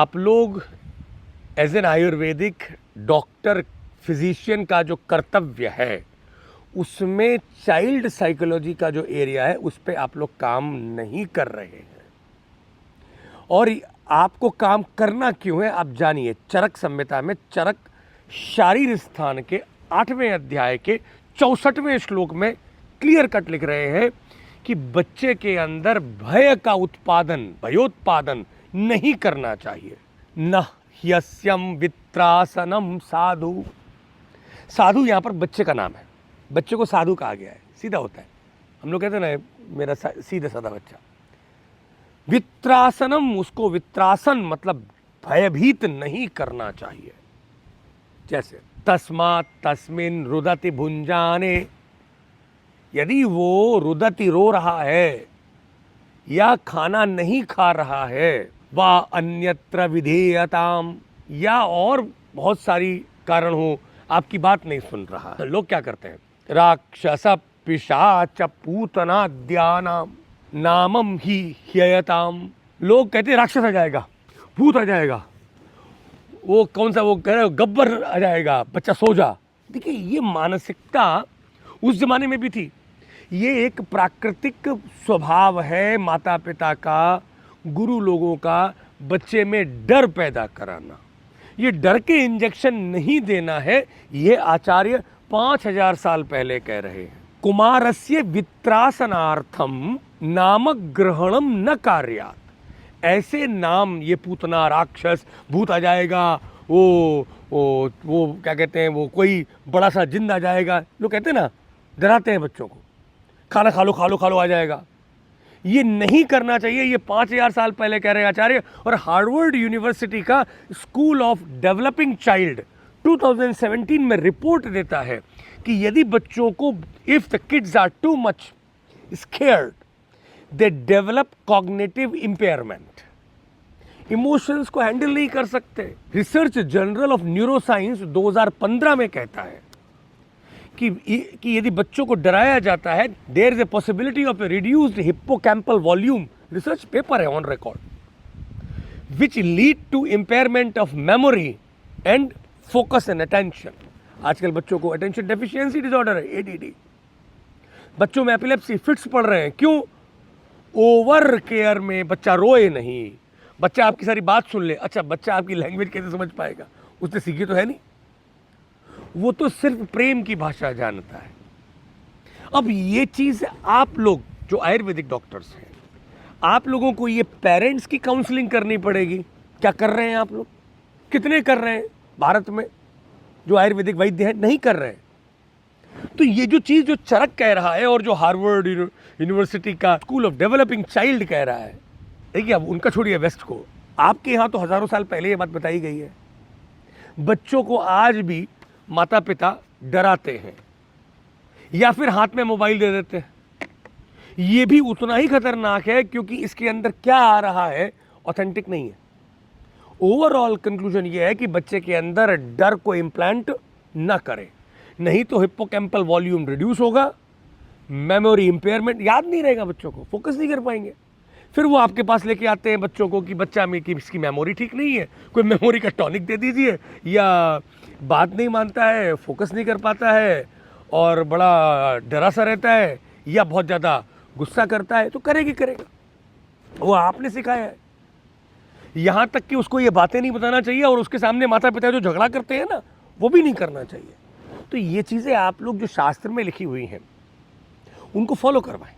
आप लोग as an Ayurvedic doctor physician का जो कर्तव्य है उसमें चाइल्ड साइकोलॉजी का जो एरिया है उस पर आप लोग काम नहीं कर रहे हैं। और आपको काम करना क्यों है आप जानिए। चरक संहिता में चरक शारीर स्थान के 8वें अध्याय के 64वें श्लोक में क्लियर कट लिख रहे हैं कि बच्चे के अंदर भय का उत्पादन, भयोत्पादन नहीं करना चाहिए। न ह्यस्यम वित्रासनम साधु। साधु यहां पर बच्चे का नाम है, बच्चे को साधु कहा गया है, सीधा होता है। हम लोग कहते हैं ना मेरा सीधा साधा बच्चा। वित्रासनम, उसको वित्रासन मतलब भयभीत नहीं करना चाहिए। जैसे तस्मात् तस्मिन् रुदति भुंजाने, यदि वो रुदति रो रहा है या खाना नहीं खा रहा है, वा अन्यत्र विधेयताम, या और बहुत सारी कारण हो आपकी बात नहीं सुन रहा है, लोग क्या करते हैं, राक्षस पिशाच पूतना द्यानाम नामम ही ह्ययताम। लोग कहते हैं राक्षस आ जाएगा, भूत आ जाएगा, वो कौन सा वो कह रहे हो गब्बर आ जाएगा, बच्चा सो जा। देखिए ये मानसिकता उस जमाने में भी थी। ये एक प्राकृतिक स्वभाव है माता पिता का, गुरु लोगों का, बच्चे में डर पैदा कराना। ये डर के इंजेक्शन नहीं देना है, ये आचार्य 5000 साल पहले कह रहे हैं। कुमारस्य वित्रासनार्थम नामक ग्रहणम न कार्यात्। ऐसे नाम, ये पूतना, राक्षस, भूत आ जाएगा, वो क्या कहते हैं, वो कोई बड़ा सा जिन्न आ जाएगा, लोग कहते हैं ना, डराते हैं बच्चों को, खाना खा लो खा लो खा लो आ जाएगा। ये नहीं करना चाहिए। ये 5000 साल पहले कह रहे हैं आचार्य। और हार्वर्ड यूनिवर्सिटी का स्कूल ऑफ डेवलपिंग चाइल्ड 2017 में रिपोर्ट देता है कि यदि बच्चों को, if the kids are too much scared, they develop cognitive impairment, emotions को हैंडल नहीं कर सकते। रिसर्च जर्नल ऑफ न्यूरोसाइंस 2015 में कहता है कि यदि बच्चों को डराया जाता है, there is a possibility of a reduced hippocampal volume, research paper है on record, which lead to impairment of memory and focus and attention. आजकल बच्चों को अटेंशन डेफिशिएंसी डिसऑर्डर है, एडीडी। बच्चों में एपिलेप्सी फिट्स पड़ रहे हैं, क्यों? ओवर केयर में बच्चा रोए नहीं, बच्चा आपकी सारी बात सुन ले। अच्छा, बच्चा आपकी लैंग्वेज कैसे समझ पाएगा? उसने सीखी तो है नहीं, वो तो सिर्फ प्रेम की भाषा जानता है। अब ये चीज आप लोग जो आयुर्वेदिक डॉक्टर्स हैं, आप लोगों को ये पेरेंट्स की काउंसलिंग करनी पड़ेगी। क्या कर रहे हैं आप लोग? कितने कर रहे हैं भारत में जो आयुर्वेदिक वैद्य हैं? नहीं कर रहे हैं। तो ये जो चीज जो चरक कह रहा है और जो हार्वर्ड यूनिवर्सिटी का स्कूल ऑफ डेवलपिंग चाइल्ड कह रहा है, देखिए अब उनका छोड़िए, वेस्ट को, आपके यहाँ तो हजारों साल पहले ये बात बताई गई है। बच्चों को आज भी माता पिता डराते हैं या फिर हाथ में मोबाइल दे देते हैं। ये भी उतना ही खतरनाक है, क्योंकि इसके अंदर क्या आ रहा है ऑथेंटिक नहीं है। ओवरऑल कंक्लूजन ये है कि बच्चे के अंदर डर को इम्प्लांट ना करें, नहीं तो हिप्पोकैम्पल वॉल्यूम रिड्यूस होगा, मेमोरी इंपेयरमेंट, याद नहीं रहेगा बच्चों को, फोकस नहीं कर पाएंगे। फिर वो आपके पास लेके आते हैं बच्चों को कि बच्चा में कि इसकी मेमोरी ठीक नहीं है, कोई मेमोरी का टॉनिक दे दीजिए, या बात नहीं मानता है, फोकस नहीं कर पाता है और बड़ा डरा सा रहता है, या बहुत ज़्यादा गुस्सा करता है। तो करेगा, वो आपने सिखाया है। यहाँ तक कि उसको ये बातें नहीं बताना चाहिए, और उसके सामने माता पिता जो झगड़ा करते हैं ना, वो भी नहीं करना चाहिए। तो ये चीज़ें आप लोग जो शास्त्र में लिखी हुई हैं उनको फॉलो करवाएं।